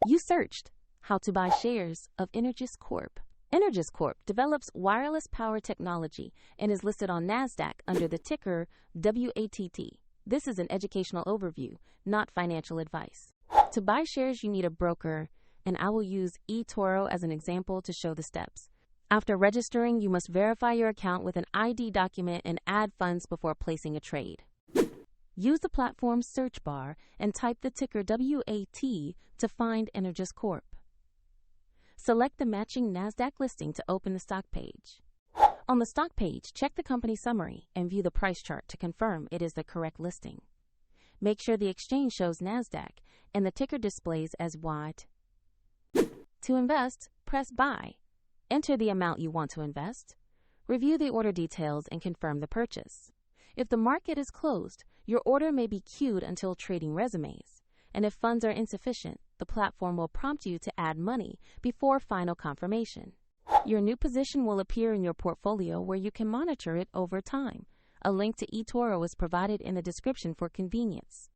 You searched how to buy shares of Energous Corp. Energous Corp develops wireless power technology and is listed on NASDAQ under the ticker WATT. This is an educational overview, not financial advice. To buy shares, you need a broker, and I will use eToro as an example to show the steps. After registering, you must verify your account with an ID document and add funds before placing a trade. Use the platform's search bar and type the ticker WAT to find Energous Corp. Select the matching NASDAQ listing to open the stock page. On the stock page, check the company summary and view the price chart to confirm it is the correct listing. Make sure the exchange shows NASDAQ and the ticker displays as WAT. To invest, press Buy. Enter the amount you want to invest. Review the order details and confirm the purchase. If the market is closed, your order may be queued until trading resumes. And if funds are insufficient, the platform will prompt you to add money before final confirmation. Your new position will appear in your portfolio where you can monitor it over time. A link to eToro is provided in the description for convenience.